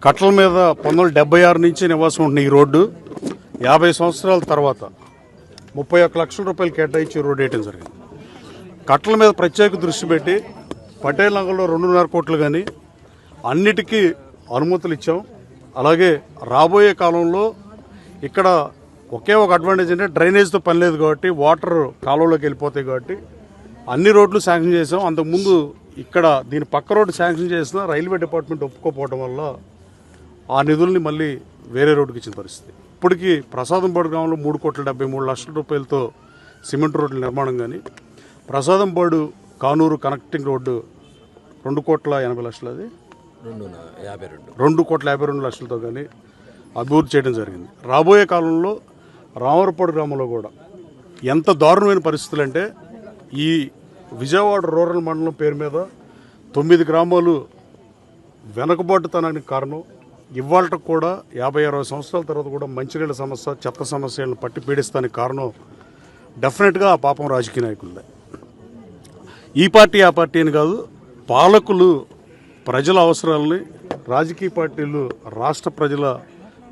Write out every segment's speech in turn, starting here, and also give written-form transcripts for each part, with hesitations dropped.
కట్టల మీద 1976 నుంచి నివాసం ఉంటున్న ఈ రోడ్డు 50 సంవత్సరాల తర్వాత 31 లక్షల రూపాయలు కేటాయించి రోడ్డు వేయడం జరిగింది. కట్టల మీద ప్రత్యేక దృష్టి పెట్టి పటేల్ నగర్లో 2.5 కోట్లు కానీ అన్నిటికీ అనుమతులు ఇచ్చాం. అలాగే రాబోయే కాలంలో ఇక్కడ ఒకే ఒక అడ్వాంటేజ్ అంటే డ్రైనేజ్తో పని లేదు కాబట్టి వాటర్ కాలువలోకి వెళ్ళిపోతాయి కాబట్టి అన్ని రోడ్లు శాంక్షన్ చేసాం. అంతకుముందు ఇక్కడ దీని పక్క రోడ్డు శాంక్షన్ చేసిన రైల్వే డిపార్ట్మెంట్ ఒప్పుకోపోవడం వల్ల ఆ నిధుల్ని మళ్ళీ వేరే రోడ్డుకి ఇచ్చిన పరిస్థితి. ఇప్పటికీ ప్రసాదంపాడు గ్రామంలో 3,73 లక్షల రూపాయలతో సిమెంట్ రోడ్ల నిర్మాణం కానీ, ప్రసాదంపాడు కానూరు కనెక్టింగ్ రోడ్డు 2,80 లక్షలు, అది 2,52 లక్షలతో కానీ అభివృద్ధి చేయడం జరిగింది. రాబోయే కాలంలో రామవరపాడు గ్రామంలో కూడా ఎంత దారుణమైన పరిస్థితులు అంటే, ఈ విజయవాడ రూరల్ మండలం పేరు మీద 9 గ్రామాలు వెనకబాటుతనానికి కారణం. ఇవాళ కూడా 50-60 సంవత్సరాల తర్వాత కూడా మంచినీళ్ళ సమస్య, చెత్త సమస్యలను పట్టి పీడిస్తానికి కారణం డెఫినెట్గా ఆ పాపం రాజకీయ నాయకులదే. ఈ పార్టీ ఆ పార్టీ అని కాదు, పాలకులు ప్రజల అవసరాలని, రాజకీయ పార్టీలు రాష్ట్ర ప్రజల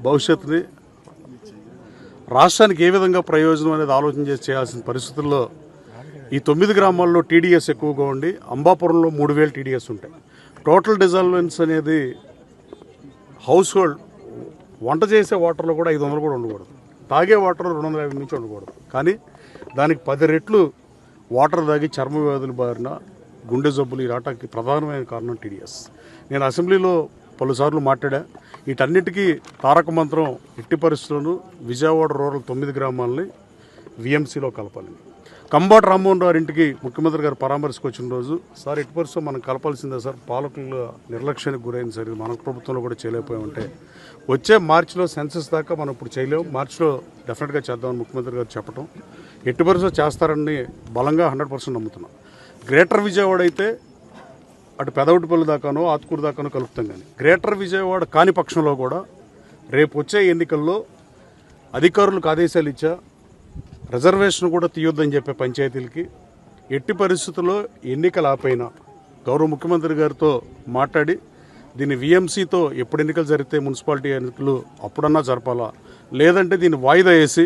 భవిష్యత్తుని, రాష్ట్రానికి ఏ విధంగా ప్రయోజనం అనేది ఆలోచన చేసి చేయాల్సిన పరిస్థితుల్లో ఈ 9 గ్రామాల్లో టీడీఎస్ ఎక్కువగా ఉండి అంబాపురంలో 3,000 టీడీఎస్ ఉంటాయి. టోటల్ డిజాల్వెన్స్ అనేది హౌస్ హోల్డ్ వంట చేసే వాటర్లో కూడా 500 కూడా ఉండకూడదు, తాగే వాటర్ 250 నుంచి ఉండకూడదు. కానీ దానికి 10 రెట్లు వాటర్ తాగి చర్మ వ్యాధులు బారిన, గుండె జబ్బులు ఈ రాటానికి ప్రధానమైన కారణం టీడీఎస్. నేను అసెంబ్లీలో పలుసార్లు మాట్లాడా, వీటన్నిటికీ తారక మంత్రం ఎట్టి పరిస్థితుల్లోనూ విజయవాడ రూరల్ 9 గ్రామాలని విఎంసీలో కలపాలి. కంబాటి రామ్మోహన్ రావు ఇంటికి ముఖ్యమంత్రి గారు పరామర్శకు వచ్చిన రోజు, సార్ ఎట్టి పరిస్థితుల్లో మనం కలపాల్సిందే సార్, పాలకుల నిర్లక్ష్యానికి గురైంది సార్, మన ప్రభుత్వంలో కూడా చేయలేకపోయామంటే, వచ్చే మార్చిలో సెన్సస్ దాకా మనం ఇప్పుడు చేయలేము, మార్చిలో డెఫినెట్గా చేద్దామని ముఖ్యమంత్రి గారు చెప్పడం, ఎట్టి పరిస్థితుల్లో చేస్తారని బలంగా 100% నమ్ముతున్నాం. గ్రేటర్ విజయవాడ అయితే అటు పెదవటిపల్లి దాకానో ఆత్కూరు దాకానో కలుపుతాం. కానీ గ్రేటర్ విజయవాడ కాని పక్షంలో కూడా రేపు వచ్చే ఎన్నికల్లో అధికారులకు ఆదేశాలు ఇచ్చా, రిజర్వేషన్ కూడా తీయొద్దని చెప్పే పంచాయతీలకి ఎట్టి పరిస్థితుల్లో ఎన్నికలు ఆపైనా గౌరవ ముఖ్యమంత్రి గారితో మాట్లాడి దీన్ని విఎంసీతో ఎప్పుడు ఎన్నికలు జరిగితే మున్సిపాలిటీ ఎన్నికలు అప్పుడన్నా జరపాలా, లేదంటే దీన్ని వాయిదా వేసి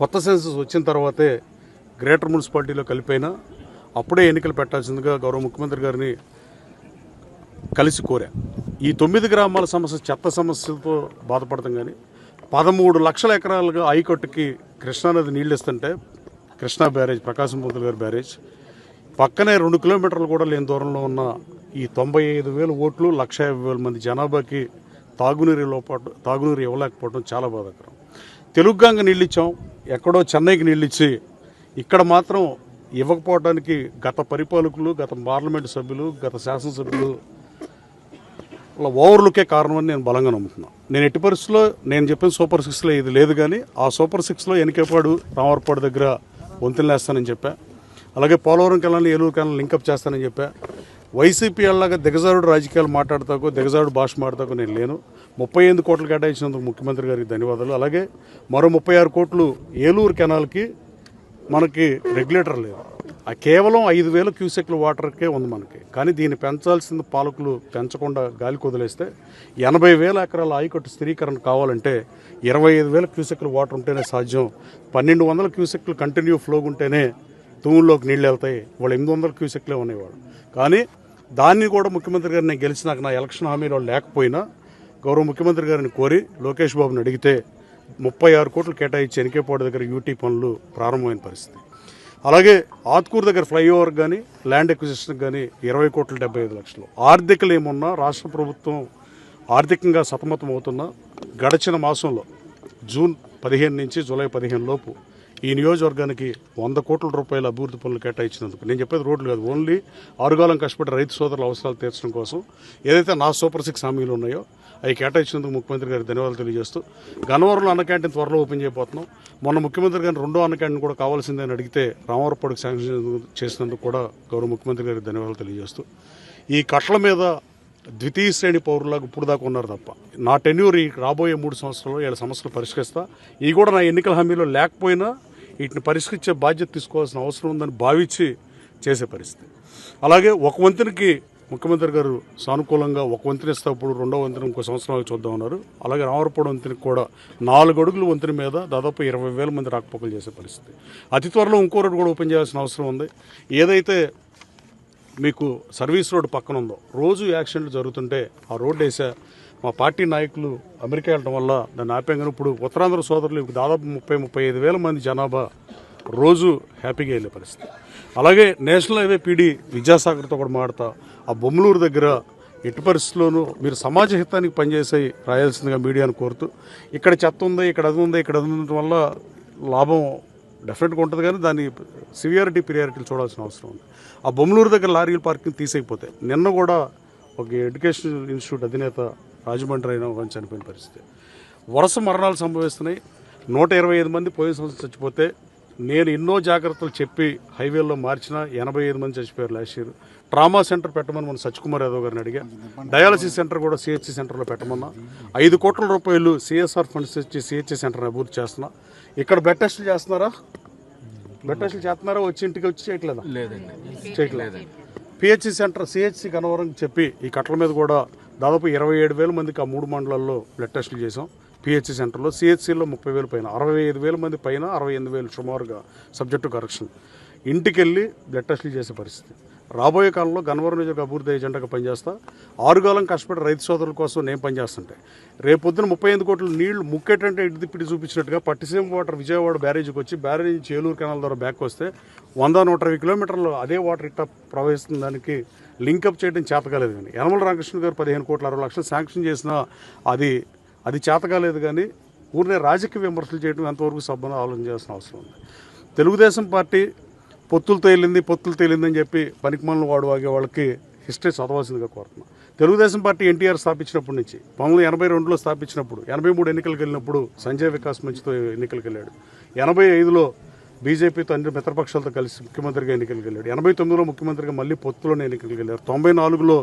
కొత్త సెన్సస్ వచ్చిన తర్వాతే గ్రేటర్ మున్సిపాలిటీలో కలిపైనా అప్పుడే ఎన్నికలు పెట్టాల్సిందిగా గౌరవ ముఖ్యమంత్రి గారిని కలిసి కోరా. ఈ 9 గ్రామాల సమస్య చెత్త సమస్యలతో బాధపడతాం. కానీ 13 లక్షల ఎకరాలుగా ఆయకట్టుకి కృష్ణానది నీళ్ళు ఇస్తుంటే, కృష్ణా బ్యారేజ్, ప్రకాశం పంతులు గారి బ్యారేజ్ పక్కనే 2 కిలోమీటర్లు కూడా లేని దూరంలో ఉన్న ఈ 95,000 ఓట్లు, 150,000 మంది జనాభాకి తాగునీరు ఇవ్వలేకపోవడం చాలా బాధాకరం. తెలుగుగంగ నీళ్ళు ఇచ్చాం, ఎక్కడో చెన్నైకి నీళ్ళు ఇచ్చి ఇక్కడ మాత్రం ఇవ్వకపోవడానికి గత పరిపాలకులు, గత పార్లమెంటు సభ్యులు, గత శాసనసభ్యులు ఓవర్లుకే కారణమని నేను బలంగా నమ్ముతున్నాను. నేను ఎట్టి పరిస్థితుల్లో నేను చెప్పిన సూపర్ 6లో ఇది లేదు, కానీ ఆ సూపర్ 6లో ఎనికేపాడు రామవరపాడు దగ్గర వంతెనలు వేస్తానని చెప్పా. అలాగే పోలవరం కెనాల్ని ఏలూరు కెనాల్ లింకప్ చేస్తానని చెప్పా. వైసీపీ అలాగా దిగజారుడు రాజకీయాలు మాట్లాడతాకో, దిగజారుడు భాష మాట్లాడతాకో నేను లేను. 38 కోట్లు కేటాయించినందుకు ముఖ్యమంత్రి గారికి ధన్యవాదాలు. అలాగే మరో 36 కోట్లు ఏలూరు కెనాల్కి మనకి రెగ్యులేటర్ లేదు, ఆ కేవలం 5,000 క్యూసెక్ల వాటర్కే ఉంది మనకి. కానీ దీన్ని పెంచాల్సిన పాలకులు పెంచకుండా గాలికి వదిలేస్తే 80,000 ఎకరాల ఆయకట్టు స్థిరీకరణ కావాలంటే 25,000 క్యూసెక్ల వాటర్ ఉంటేనే సాధ్యం. 1,200 క్యూసెక్లు కంటిన్యూ ఫ్లో ఉంటేనే తూముల్లోకి నీళ్ళు వెళ్తాయి. వాళ్ళు 800 క్యూసెక్లే ఉండేవాడు. కానీ దాన్ని కూడా ముఖ్యమంత్రి గారిని గెలిచినాక నా ఎలక్షన్ హామీలో లేకపోయినా గౌరవ ముఖ్యమంత్రి గారిని కోరి లోకేష్ బాబుని అడిగితే 36 కోట్లు కేటాయించి ఎనికేపాడు దగ్గర యూటీ పనులు ప్రారంభమైన పరిస్థితి. అలాగే ఆత్కూరు దగ్గర ఫ్లైఓవర్ కానీ, ల్యాండ్ ఎక్విజిషన్కి కానీ 20 కోట్లు 75 లక్షలు. ఆర్థికలు ఏమున్నా రాష్ట్ర ప్రభుత్వం ఆర్థికంగా సతమతం అవుతున్నా గడిచిన మాసంలో జూన్ 15 నుంచి జూలై 15 లోపు ఈ నియోజకవర్గానికి 100 కోట్ల రూపాయల అభివృద్ధి పనులు కేటాయించినందుకు, నేను చెప్పేది రోడ్లు కాదు, ఓన్లీ ఆరుగాలం కష్టపడి రైతు సోదరుల అవసరాలు తీర్చడం కోసం ఏదైతే నా సూపర్ 6 హామీలు ఉన్నాయో అవి కేటాయించినందుకు ముఖ్యమంత్రి గారికి ధన్యవాదాలు తెలియజేస్తూ, గన్నవరంలో అన్న క్యాంటీన్ త్వరలో ఓపెన్ చేయబోతున్నాం. మొన్న ముఖ్యమంత్రి గారిని 2వ అన్న క్యాంటీన్ కూడా కావాల్సిందని అడిగితే రామవరపాడుకు శాంక్షన్ చేసినందుకు కూడా గౌరవ ముఖ్యమంత్రి గారికి ధన్యవాదాలు తెలియజేస్తూ, ఈ కట్ల మీద ద్వితీయ శ్రేణి పౌరులాగా ఇప్పుడు దాకా ఉన్నారు తప్ప నా టెన్యూర్ ఈ రాబోయే 3 సంవత్సరాల్లో వీళ్ళ సమస్యలు పరిష్కరిస్తా. ఇవి కూడా నా ఎన్నికల హామీలో లేకపోయినా వీటిని పరిష్కరించే బాధ్యత తీసుకోవాల్సిన అవసరం ఉందని భావించి చేసే పరిస్థితి. అలాగే ఒక వంతునికి ముఖ్యమంత్రి గారు సానుకూలంగా ఒక వంతెన ఇస్తే ఇప్పుడు రెండో వంతెన ఇంకో సంవత్సరాలు చూద్దాం ఉన్నారు. అలాగే రామవరపూడి వంతెనకి కూడా 4 అడుగుల వంతెన మీద దాదాపు 20,000 మంది రాకపోకలు చేసే పరిస్థితి. అతి త్వరలో ఇంకో రోడ్డు కూడా ఓపెన్ చేయాల్సిన అవసరం ఉంది. ఏదైతే మీకు సర్వీస్ రోడ్డు పక్కన ఉందో రోజు యాక్సిడెంట్లు జరుగుతుంటే ఆ రోడ్డు వేసా మా పార్టీ నాయకులు అమెరికా వెళ్ళడం వల్ల దాన్ని ఆపాం. కానీ ఇప్పుడు ఉత్తరాంధ్ర సోదరులు దాదాపు 35,000 మంది జనాభా రోజు హ్యాపీగా వెళ్ళే పరిస్థితి. అలాగే నేషనల్ హైవే పీడీ విద్యాసాగర్తో కూడా మాడతా ఆ బొమ్మలూరు దగ్గర ఎట్టి పరిస్థితుల్లోనూ మీరు సమాజ హితానికి పనిచేసి రాయాల్సిందిగా మీడియాను కోరుతూ ఇక్కడ చెత్త ఉంది, ఇక్కడ అది ఉంది, ఇక్కడ అది ఉండటం వల్ల లాభం డెఫినెట్గా ఉంటుంది, కానీ దాని ప్రియారిటీలు చూడాల్సిన అవసరం ఉంది. ఆ బొమ్మలూరు దగ్గర లారీల పార్కింగ్ తీసేయకపోతే నిన్న కూడా ఒక ఎడ్యుకేషన్ ఇన్స్టిట్యూట్ అధినేత రాజమండ్రి అయినా ఒక చనిపోయిన పరిస్థితి. వరుస మరణాలు సంభవిస్తున్నాయి. 125 మంది పోయిన సంవత్సరం చచ్చిపోతే నేను ఎన్నో జాగ్రత్తలు చెప్పి హైవేల్లో మార్చిన 85 మంది చచ్చిపోయారు లాస్ట్ ఇయర్. ట్రామా సెంటర్ పెట్టమని మన సత్యకుమార్ యాదవ్ గారిని అడిగా. డయాలసిస్ సెంటర్ కూడా సిహెచ్సి సెంటర్లో పెట్టమన్నా. 5 కోట్ల రూపాయలు సిఎస్ఆర్ ఫండ్స్ ఇచ్చి సిహెచ్సి సెంటర్ని అభివృద్ధి చేస్తున్నా. ఇక్కడ బ్లడ్ టెస్టులు చేస్తున్నారా? బ్లడ్ టెస్టులు చేస్తున్నారా? వచ్చి ఇంటికి వచ్చి చేయట్లేదా? చేయట్లేదు. పిహెచ్సి సెంటర్ సిహెచ్సి గన్నవరం చెప్పి ఈ కట్టల మీద కూడా దాదాపు 27,000 మందికి ఆ 3 మండలాల్లో బ్లడ్ టెస్టులు చేసాం. పిహెచ్సి సెంటర్లో సిహెచ్సిలో 30,000 పైన, 65,000 మంది పైన, 68,000 సుమారుగా సబ్జెక్టు కరెక్షన్ ఇంటికి వెళ్ళి బ్లడ్ టెస్టులు చేసే పరిస్థితి. రాబోయే కాలంలో గన్నవరం నియోజక అభివృద్ధి ఏజెండాగా పనిచేస్తా. 6 కాలం కష్టపడి రైతు సోదరుల కోసం నేను పనిచేస్తుంటే రేపొద్దున 35 కోట్ల నీళ్లు ముక్కేటంటే ఇటు తిప్పిటి చూపించినట్టుగా పట్టిసీమ వాటర్ విజయవాడ బ్యారేజీకి వచ్చి బ్యారేజీ నుంచి ఏలూరు కెనాల్ ద్వారా బ్యాక్ వస్తే 100-120 కిలోమీటర్లు అదే వాటర్ ఇట్లా ప్రవహిస్తున్న దానికి లింకప్ చేయడం చేతకాలేదు. కానీ యనమల రామకృష్ణ గారు 15 కోట్ల 60 లక్షలు శాంక్షన్ చేసినా అది చేతకాలేదు. కానీ ఊరినే రాజకీయ విమర్శలు చేయడం ఎంతవరకు సభ్యులు ఆలోచన చేయాల్సిన అవసరం ఉంది. తెలుగుదేశం పార్టీ పొత్తులు తేలిందని చెప్పి పనికిమాలను వాగే వాళ్ళకి హిస్టరీ చదవాల్సిందిగా కోరుతున్నాం. తెలుగుదేశం పార్టీ ఎన్టీఆర్ స్థాపించినప్పటి నుంచి 1982లో స్థాపించినప్పుడు 83 ఎన్నికలకు వెళ్ళినప్పుడు సంజయ్ వికాస్ మంచితో ఎన్నికలకు వెళ్ళాడు. 85లో బీజేపీతో అన్ని మిత్రపక్షాలతో కలిసి ముఖ్యమంత్రిగా ఎన్నికలకు వెళ్ళాడు. 89లో ముఖ్యమంత్రిగా మళ్ళీ పొత్తులోనే ఎన్నికలకు వెళ్ళారు. 94లో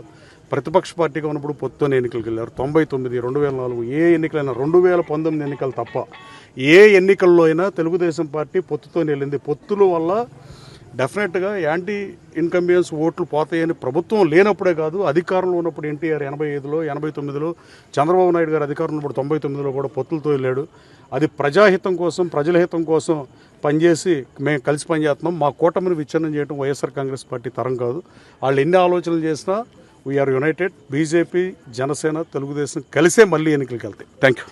ప్రతిపక్ష పార్టీగా ఉన్నప్పుడు పొత్తులోనే ఎన్నికలకు వెళ్ళారు. 99, 2004 ఏ ఎన్నికలైనా 2019 ఎన్నికలు తప్ప ఏ ఎన్నికల్లో అయినా తెలుగుదేశం పార్టీ పొత్తుతోనే వెళ్ళింది. పొత్తుల వల్ల డెఫినెట్గా యాంటీ ఇన్కంబియన్స్ ఓట్లు పోతాయని ప్రభుత్వం లేనప్పుడే కాదు, అధికారంలో ఉన్నప్పుడు ఎన్టీఆర్ 85లో 89లో చంద్రబాబు నాయుడు గారు అధికారంలో ఉన్నప్పుడు 99లో కూడా పొత్తులతో వెళ్ళాడు. అది ప్రజాహితం కోసం ప్రజల హితం కోసం పనిచేసి మేము కలిసి పనిచేస్తున్నాం. మా కూటమిని విచ్ఛిన్నం చేయడం వైఎస్ఆర్ కాంగ్రెస్ పార్టీ తరం కాదు. వాళ్ళు ఎన్ని ఆలోచనలు చేసినా we are United. BJP, Janasena, Telugu Desam కలిసే మళ్ళీ ఎన్నికలకు వెళ్తాయి. Thank you.